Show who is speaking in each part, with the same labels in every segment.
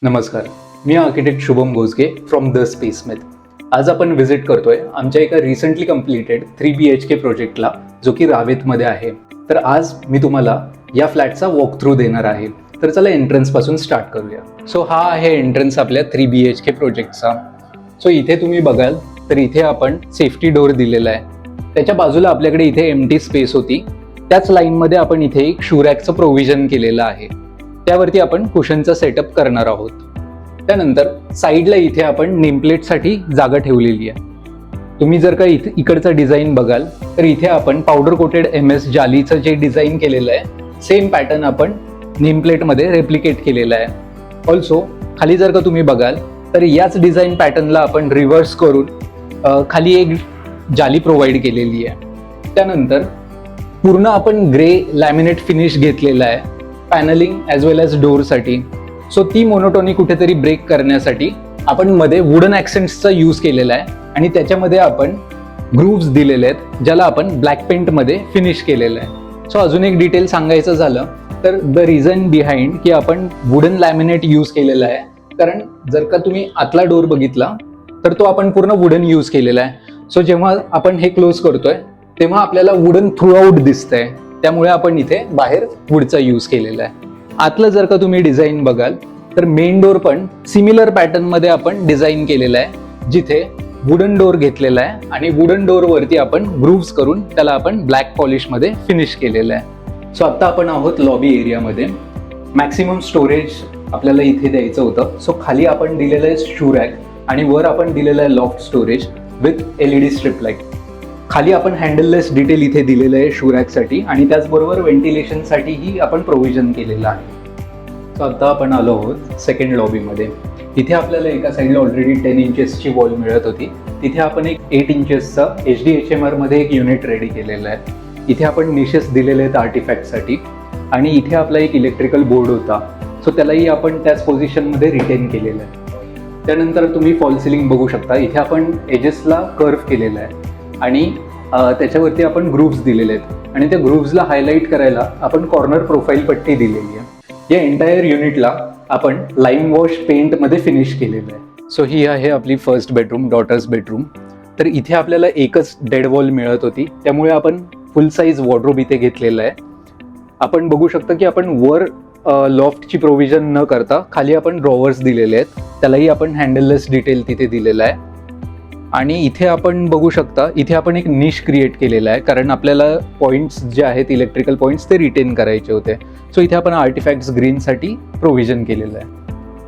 Speaker 1: नमस्कार, मी architect Shubham Gojage from the स्पेसमिथ. आज आपण व्हिजिट करतोय आमच्या एका रिसेंटली कम्प्लिटेड 3BHK प्रोजेक्टला, जो की रावेतमध्ये आहे. तर आज मी तुम्हाला या फ्लॅटचा वॉक थ्रू देणार आहे. तर चला एंट्रन्स पासून स्टार्ट करूया. सो हा आहे एंट्रन्स आपल्या 3BHK प्रोजेक्टचा. सो इथे तुम्ही बघाल तर इथे आपण सेफ्टी डोअर दिलेला आहे. त्याच्या बाजूला आपल्याकडे इथे एम्प्टी स्पेस होती. त्याच लाईनमध्ये आपण इथे एक शू रॅकचं प्रोव्हिजन केलेलं आहे. त्यावरती आपण कुशनचा सेटअप करणार आहोत. त्यानंतर साईडला इथे आपण नेमप्लेटसाठी जागा ठेवलेली आहे. तुम्ही जर का इकडचं डिझाईन बघाल तर इथे आपण पावडर कोटेड MS जालीचं जे डिझाईन केलेलं आहे सेम पॅटर्न आपण नेमप्लेटमध्ये रेप्लिकेट केलेलं आहे. ऑल्सो खाली जर का तुम्ही बघाल तर याच डिझाईन पॅटर्नला आपण रिव्हर्स करून खाली एक जाली प्रोव्हाइड केलेली आहे. त्यानंतर पूर्ण आपण ग्रे लॅमिनेट फिनिश घेतलेला आहे पॅनलिंग ॲज वेल ॲज डोअरसाठी. सो ती मोनोटोनी कुठेतरी ब्रेक करण्यासाठी आपण मध्ये वुडन ॲक्सेंट्सचा यूज केलेला आहे आणि त्याच्यामध्ये आपण ग्रूव्ज दिलेले आहेत ज्याला आपण ब्लॅक पेंटमध्ये फिनिश केलेलं आहे. सो अजून एक डिटेल सांगायचं झालं तर द रिझन बिहाइंड की आपण वुडन लॅमिनेट यूज केलेला आहे, कारण जर का तुम्ही आतला डोअर बघितला तर तो आपण पूर्ण वुडन यूज केलेला आहे. सो जेव्हा आपण हे क्लोज करतोय तेव्हा आपल्याला वुडन थ्रू आउट दिसतंय, त्यामुळे आपण इथे बाहेर वुडचा यूज केलेला आहे. आतलं जर का तुम्ही डिझाईन बघाल तर मेन डोअर पण सिमिलर पॅटर्नमध्ये आपण डिझाईन केलेलं आहे, जिथे वुडन डोअर घेतलेला आहे आणि वुडन डोअरवरती आपण ग्रूव्स करून त्याला आपण ब्लॅक पॉलिशमध्ये फिनिश केलेलं आहे. सो आता आपण आहोत लॉबी एरियामध्ये. मॅक्सिमम स्टोरेज आपल्याला इथे द्यायचं होतं. सो खाली आपण दिलेलं आहे शू रॅक आणि वर आपण दिलेलं आहे loft storage with LED strip light. खाली आपण हँडललेस डिटेल इथे दिलेलं आहे शू रॅकसाठी आणि त्याचबरोबर व्हेंटिलेशनसाठीही आपण प्रोव्हिजन केलेलं आहे. सो आता आपण आलो आहोत सेकंड लॉबीमध्ये. इथे आपल्याला एका साईडला ऑलरेडी 10 इंचेसची वॉल मिळत होती. तिथे आपण एक 8 इंचेसचा HDHMR मध्ये एक युनिट रेडी केलेलं आहे. इथे आपण निशेस दिलेले आहेत आर्टिफॅक्टसाठी आणि इथे आपला एक इलेक्ट्रिकल बोर्ड होता. सो त्यालाही आपण त्याच पोझिशनमध्ये रिटेन केलेलं आहे. त्यानंतर तुम्ही फॉल सिलिंग बघू शकता. इथे आपण एजेसला कर्व केलेलं आहे आणि त्याच्यावरती आपण ग्रूव्स दिलेले आहेत आणि त्या ग्रूव्सला हायलाईट करायला आपण कॉर्नर प्रोफाईल पट्टी दिलेली आहे. या एंटायर युनिटला आपण लाईम वॉश पेंटमध्ये फिनिश केलेलं आहे. सो ही आहे आपली फर्स्ट बेडरूम, डॉटर्स बेडरूम. तर इथे आपल्याला एकच डेड वॉल मिळत होती, त्यामुळे आपण फुल साईज वॉर्डरोब इथे घेतलेला आहे. आपण बघू शकता की आपण वर लॉफ्टची प्रोव्हिजन न करता खाली आपण ड्रॉवर्स दिलेले आहेत. त्यालाही आपण हँडललेस डिटेल तिथे दिलेला आहे. आणि इथे आपण बघू शकता इथे आपण एक निश क्रिएट केलेला आहे, कारण आपल्याला पॉईंट्स जे आहेत इलेक्ट्रिकल पॉईंट्स ते रिटेन करायचे होते. सो इथे आपण आर्टिफॅक्ट्स ग्रीनसाठी प्रोव्हिजन केलेलं आहे.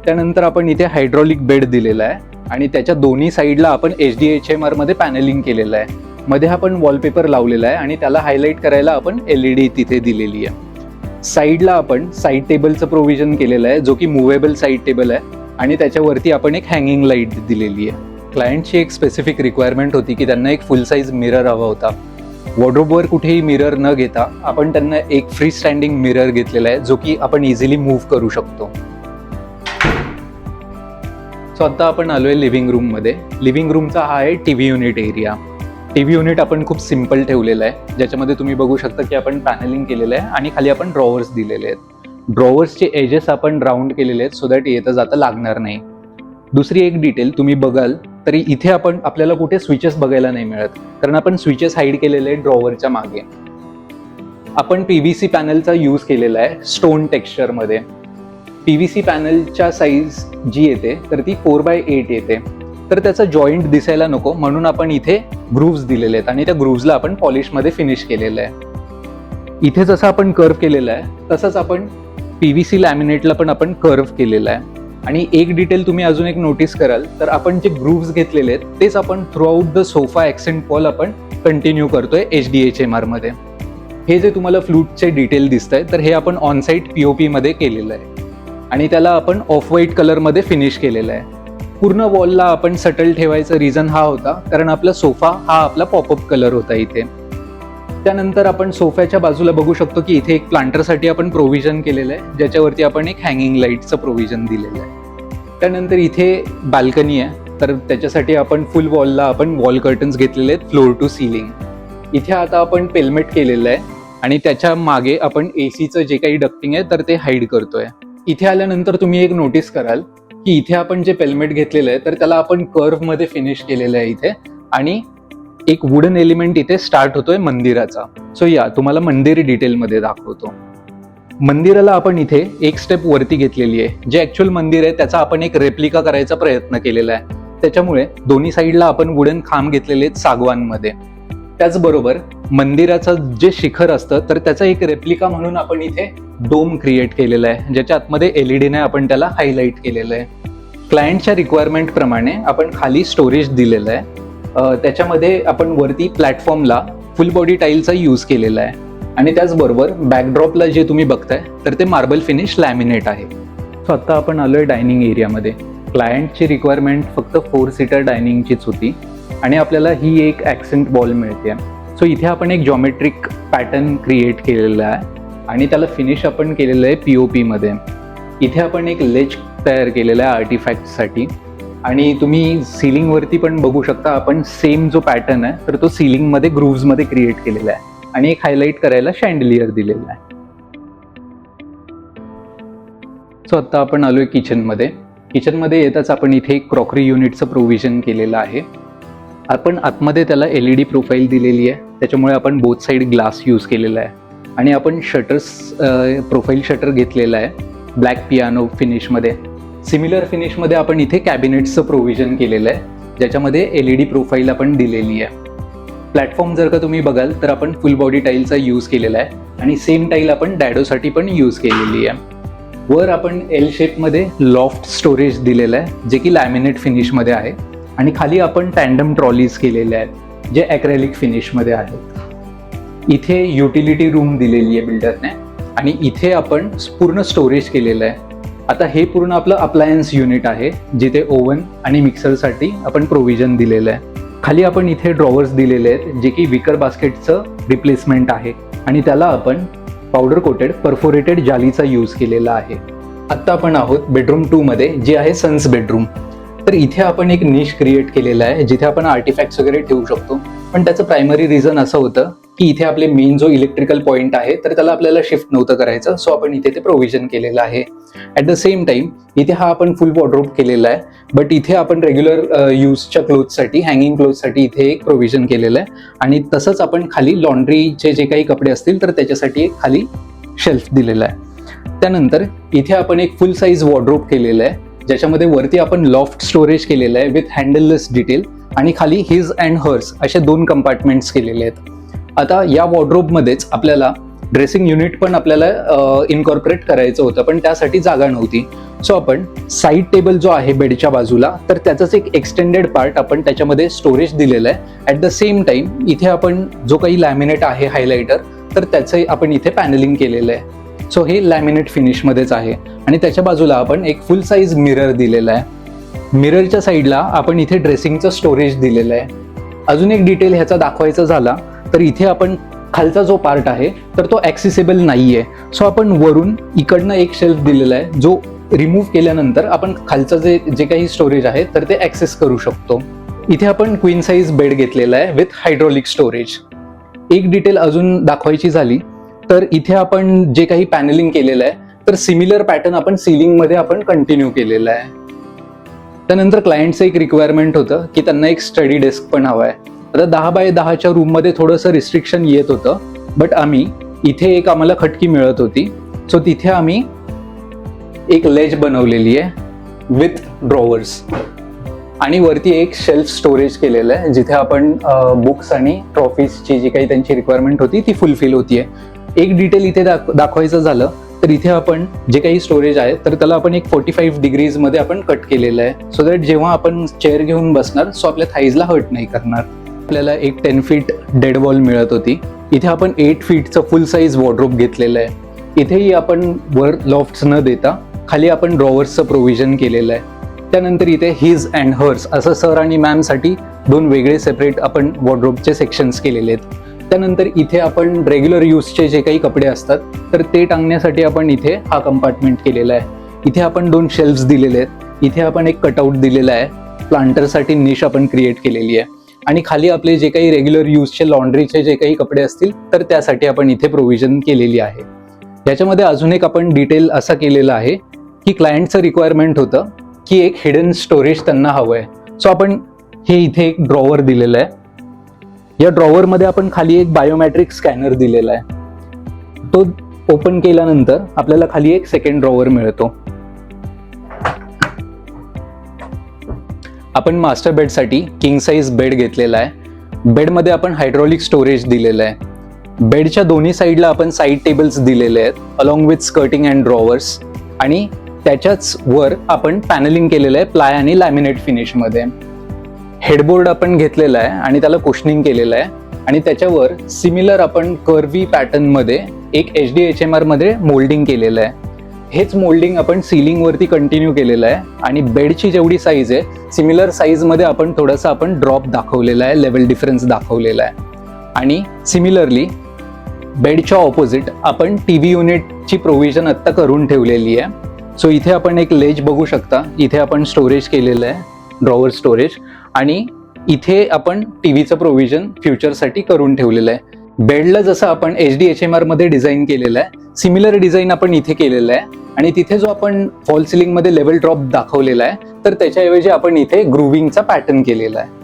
Speaker 1: त्यानंतर आपण इथे हायड्रॉलिक बेड दिलेला आहे आणि त्याच्या दोन्ही साईडला आपण HDHMR मध्ये पॅनलिंग केलेलं आहे. मध्ये आपण वॉलपेपर लावलेला आहे आणि त्याला हायलाईट करायला आपण LED तिथे दिलेली आहे. साईडला आपण साईड टेबलचं प्रोव्हिजन केलेलं आहे, जो की मुव्हेबल साईड टेबल आहे आणि त्याच्यावरती आपण एक हँगिंग लाईट दिलेली आहे. क्लायंटची एक स्पेसिफिक रिक्वायरमेंट होती की त्यांना एक फुल साईज मिरर हवा होता. वॉर्डरोबवर कुठेही मिरर न घेता आपण त्यांना एक फ्री स्टँडिंग मिरर घेतलेला आहे, जो की आपण इझिली मूव्ह करू शकतो. सो आता आपण आलोय लिव्हिंग रूममध्ये. लिव्हिंग रूमचा हा आहे TV unit area. TV unit आपण खूप सिम्पल ठेवलेलं आहे, ज्याच्यामध्ये तुम्ही बघू शकता की आपण पॅनलिंग केलेलं आहे आणि खाली आपण ड्रॉवर्स दिलेले आहेत. ड्रॉवर्सचे एजेस आपण राऊंड केलेले आहेत सो दॅट येता जाता लागणार नाही. दुसरी एक डिटेल तुम्ही बघाल तरी इथे आपल्याला कुठे स्विचेस बघायला नाही मिळत, कारण आपण स्विचेस हाईड केलेले आहेत ड्रॉवरच्या मागे. आपण PVC पॅनलचा यूज केलेला आहे स्टोन टेक्स्चरमध्ये. PVC पॅनलच्या साईज जी येते तर ती 4x8 येते. तर त्याचा जॉईंट दिसायला नको म्हणून आपण इथे ग्रूव्ज दिलेले आहेत आणि त्या ग्रूव्जला आपण पॉलिशमध्ये फिनिश केलेलं आहे. इथे जसं आपण कर्व केलेलं आहे तसंच आपण PVC लॅमिनेटला पण आपण कर्व केलेलं आहे. आणि एक डिटेल तुम्ही अजून एक नोटीस कराल तर आपण जे ग्रूव्ज घेतलेले आहेत तेच आपण through out the sofa accent wall आपण कंटिन्यू करतोय HDHMR मध्ये. हे जे तुम्हाला फ्लूटचे डिटेल दिसत आहे तर हे आपण ऑनसाईट POP मध्ये केलेलं आहे आणि त्याला आपण ऑफ व्हाईट कलरमध्ये फिनिश केलेलं आहे. पूर्ण वॉलला आपण सटल ठेवायचा रिझन हा होता कारण आपला सोफा हा आपला पॉपअप कलर होता इथे. त्यानंतर आपण सोफ्याच्या बाजूला बघू शकतो की इथे एक प्लांटरसाठी आपण प्रोव्हिजन केलेलं आहे, ज्याच्यावरती आपण एक हँगिंग लाईटचं प्रोव्हिजन दिलेलं आहे. त्यानंतर इथे बाल्कनी आहे, तर त्याच्यासाठी आपण फुल वॉलला आपण वॉल कर्टन्स घेतलेले आहेत फ्लोअर टू सिलिंग. इथे आता आपण पेलमेट केलेलं आहे आणि त्याच्या मागे आपण ACचं जे काही डक्टिंग आहे तर ते हाईड करतोय. इथे आल्यानंतर तुम्ही एक नोटीस कराल की इथे आपण जे पेलमेट घेतलेलं आहे तर त्याला आपण कर्व मध्ये फिनिश केलेलं आहे इथे, आणि एक वुडन एलिमेंट इथे स्टार्ट होतोय मंदिराचा. सो तुम्हाला मंदिर डिटेलमध्ये दाखवतो. मंदिराला आपण इथे एक स्टेप वरती घेतलेली आहे. जे ऍक्च्युअल मंदिर आहे त्याचा आपण एक रेप्लिका करायचा प्रयत्न केलेला आहे. त्याच्यामुळे दोन्ही साईडला आपण वुडन खांब घेतलेले आहेत सागवानमध्ये. त्याचबरोबर मंदिराचं जे शिखर असतं तर त्याचा एक रेप्लिका म्हणून आपण इथे डोम क्रिएट केलेला आहे, ज्याच्या आतमध्ये एलईडीने आपण त्याला हायलाइट केलेलं आहे. क्लायंटच्या रिक्वायरमेंट प्रमाणे आपण खाली स्टोरेज दिलेलं आहे. त्याच्यामध्ये आपण वरती प्लॅटफॉर्मला फुल बॉडी टाईलचा यूज केलेला आहे, आणि त्याचबरोबर बॅकड्रॉपला जे तुम्ही बघताय तर ते मार्बल फिनिश लॅमिनेट आहे. सो आता आपण आलोय डायनिंग एरियामध्ये. क्लायंटची रिक्वायरमेंट फक्त 4 सीटर डायनिंगचीच होती, आणि आपल्याला ही एक ॲक्सेंट वॉल मिळते. सो इथे आपण एक जॉमेट्रिक पॅटर्न क्रिएट केलेला आहे, आणि त्याला फिनिश आपण केलेलं आहे POP मध्ये. इथे आपण एक लेच तयार केलेला आहे आर्टिफॅक्टसाठी, आणि तुम्ही सिलिंगवरती पण बघू शकता आपण सेम जो पॅटर्न आहे तर तो सिलिंगमध्ये ग्रूव्हजमध्ये क्रिएट केलेला आहे, आणि एक हायलाइट करायला शँडलियर दिलेला आहे. सो आता आपण आलोय किचनमध्ये. किचनमध्ये येताच आपण इथे एक क्रॉकरी युनिटचं प्रोव्हिजन केलेलं आहे. आपण आतमध्ये त्याला LED प्रोफाईल दिलेली आहे, त्याच्यामुळे आपण बोथ साईड ग्लास यूज केलेला आहे, आणि आपण शटर्स प्रोफाईल शटर घेतलेला आहे ब्लॅक पियानो फिनिशमध्ये. सिमिलर फिनिशमध्ये आपण इथे कॅबिनेट्सचं प्रोव्हिजन केलेलं आहे, ज्याच्यामध्ये LED प्रोफाईल आपण दिलेली आहे. प्लॅटफॉर्म जर का तुम्ही बघाल तर आपण फुल बॉडी टाईलचा यूज केलेला आहे, आणि सेम टाईल आपण डॅडोसाठी पण यूज केलेली आहे. वर आपण L शेपमध्ये लॉफ्ट स्टोरेज दिलेलं आहे, जे की लॅमिनेट फिनिशमध्ये आहे, आणि खाली आपण टँडम ट्रॉलीज केलेल्या आहेत जे ॲक्रेलिक फिनिशमध्ये आहेत. इथे युटिलिटी रूम दिलेली आहे बिल्डरने, आणि इथे आपण पूर्ण स्टोरेज केलेलं आहे. आता हे पूर्ण आपलं अप्लायन्स युनिट आहे, जिथे ओव्हन आणि मिक्सरसाठी आपण प्रोव्हिजन दिलेलं आहे. खाली आपण इथे ड्रॉवर्स दिलेले आहेत, जे की विकर बास्केटचं रिप्लेसमेंट आहे, आणि त्याला आपण पावडर कोटेड परफोरेटेड जालीचा यूज केलेला आहे. आत्ता आपण आहोत बेडरूम 2 मध्ये, जे आहे सन्स बेडरूम. तर इथे आपण एक निश क्रिएट केलेला आहे, जिथे आपण आर्टिफॅक्ट्स वगैरे ठेवू शकतो. पण त्याचं प्रायमरी रिझन असं होतं की इथे आपले मेन जो इलेक्ट्रिकल पॉईंट आहे तर त्याला आपल्याला शिफ्ट नव्हतं करायचं, सो आपण इथे ते प्रोव्हिजन केलेलं आहे. ॲट द सेम टाइम इथे हा आपण फुल वॉर्डरोब केलेला आहे, बट इथे आपण रेग्युलर यूजच्या क्लोथ्ससाठी, हँगिंग क्लोथ्ससाठी इथे एक प्रोव्हिजन केलेलं आहे, आणि तसंच आपण खाली लॉन्ड्रीचे जे काही कपडे असतील तर त्याच्यासाठी एक खाली शेल्फ दिलेला आहे. त्यानंतर इथे आपण एक फुल साईज वॉर्डरोब केलेलं आहे, ज्याच्यामध्ये वरती आपण लॉफ्ट स्टोरेज केलेलं आहे विथ हँडललेस डिटेल, आणि खाली हिज अँड हर्स असे 2 कंपार्टमेंट्स केलेले आहेत. आता या वॉर्डरोबमध्येच आपल्याला ड्रेसिंग युनिट पण आपल्याला इनकॉर्पोरेट करायचं होतं, पण त्यासाठी जागा नव्हती. सो आपण साईड टेबल जो आहे बेडच्या बाजूला तर त्याचाच एक एक्सटेंडेड पार्ट आपण त्याच्यामध्ये स्टोरेज दिलेलं आहे. ॲट द सेम टाइम इथे आपण जो काही लॅमिनेट आहे हायलायटर तर त्याचं आपण इथे पॅनलिंग केलेलं आहे. सो हे लॅमिनेट फिनिशमध्येच आहे, आणि त्याच्या बाजूला आपण एक फुल साईज मिरर दिलेला आहे. मिररच्या साईडला आपण इथे ड्रेसिंगचं स्टोरेज दिलेलं आहे. अजून एक डिटेल ह्याचा दाखवायचा झाला तर इथे आपण खालचा जो पार्ट आहे तर तो ॲक्सेसिबल नाही आहे. सो आपण वरून इकडनं एक शेल्फ दिलेला आहे, जो रिमूव्ह केल्यानंतर आपण खालचं जे काही स्टोरेज आहे तर ते ॲक्सेस करू शकतो. इथे आपण क्वीन साईज बेड घेतलेला आहे विथ हायड्रॉलिक स्टोरेज. एक डिटेल अजून दाखवायची झाली तर इथे आपण जे काही पॅनलिंग केलेलं आहे तर सिमिलर पॅटर्न आपण सिलिंगमध्ये आपण कंटिन्यू केलेलं आहे. त्यानंतर क्लायंटचं एक रिक्वायरमेंट होतं की त्यांना एक स्टडी डेस्क पण हवा आहे. आता 10 बाय 10च्या रूममध्ये थोडंसं रिस्ट्रिक्शन येत होतं, बट आम्ही इथे एक आम्हाला खटकी मिळत होती, सो तिथे आम्ही एक लेज बनवलेली आहे विथ ड्रॉवर्स, आणि वरती एक शेल्फ स्टोरेज केलेलं आहे, जिथे आपण बुक्स आणि ट्रॉफीजची जी काही त्यांची रिक्वायरमेंट होती ती फुलफिल होतीये. एक डिटेल इथे दाखवायचं झालं तर इथे आपण जे काही स्टोरेज आहे तर त्याला आपण एक 45 डिग्रीजमध्ये आपण कट केलेलं आहे, सो दॅट जेव्हा आपण चेअर घेऊन बसणार सो आपल्या थाईजला हर्ट नाही करणार. आपल्याला एक 10 फीट डेड वॉल मिळत होती. इथे आपण 8 फीटचं फुल साईज वॉर्डरोब घेतलेलं आहे. इथेही आपण वर लॉफ्ट्स न देता खाली आपण ड्रॉवर्सचं प्रोव्हिजन केलेलं आहे. त्यानंतर इथे हिज अँड हर्स असं सर आणि मॅमसाठी 2 वेगळे सेपरेट आपण वॉर्डरोबचे सेक्शन्स केलेले आहेत. त्यानंतर इथे आपण रेग्युलर यूजचे जे काही कपडे असतात तर ते टांगण्यासाठी आपण इथे हा कंपार्टमेंट केलेला आहे. इथे आपण 2 शेल्फ्स दिलेले आहेत. इथे आपण एक कटआउट दिलेला आहे. प्लांटरसाठी निश आपण क्रिएट केलेली आहे, आणि खाली आपले जे काही रेग्युलर यूजचे लॉन्ड्रीचे जे काही कपडे असतील तर त्यासाठी आपण इथे प्रोव्हिजन केलेली आहे. याच्यामध्ये अजून एक आपण डिटेल असा केलेला आहे की क्लायंटचं रिक्वायरमेंट होतं की एक हिडन स्टोरेज त्यांना हवं आहे. सो आपण हे इथे एक ड्रॉवर दिलेलं आहे. या ड्रॉवरमध्ये आपण खाली एक बायोमॅट्रिक स्कॅनर दिलेला आहे. तो ओपन केल्यानंतर आपल्याला खाली एक सेकंड ड्रॉवर मिळतो. आपण मास्टर बेडसाठी किंग साईज बेड घेतलेला आहे. बेडमध्ये आपण हायड्रॉलिक स्टोरेज दिलेलं आहे. बेडच्या दोन्ही साईडला आपण साईड टेबल्स दिलेले आहेत along with skirting and drawers, आणि त्याच्याच वर आपण पॅनलिंग केलेलं आहे प्लाय आणि लॅमिनेट फिनिशमध्ये. हेडबोर्ड आपण घेतलेला आहे आणि त्याला कुशनिंग केलेलं आहे, आणि त्याच्यावर सिमिलर आपण कर्वी पॅटर्नमध्ये एक HDHMR मध्ये मोल्डिंग केलेलं आहे. हेच मोल्डिंग आपण सिलिंगवरती कंटिन्यू केलेलं आहे, आणि बेडची जेवढी साईज आहे सिमिलर साईजमध्ये आपण थोडंसं आपण ड्रॉप दाखवलेला आहे, लेवल डिफरन्स दाखवलेला आहे. आणि सिमिलरली बेडच्या ऑपोजिट आपण TV युनिटची प्रोव्हिजन आत्ता करून ठेवलेली आहे. सो इथे आपण एक लेज बघू शकता. इथे आपण स्टोरेज केलेलं आहे, ड्रॉवर स्टोरेज, आणि इथे आपण टीव्हीचं प्रोव्हिजन फ्युचरसाठी करून ठेवलेलं आहे. बेडला जसं आपण HDHMR मध्ये डिझाईन केलेलं आहे सिमिलर डिझाईन आपण इथे केलेलं आहे, आणि तिथे जो आपण फॉल सिलिंगमध्ये लेवल ड्रॉप दाखवलेला आहे तर त्याच्याऐवजी आपण इथे ग्रुविंगचा पॅटर्न केलेला आहे.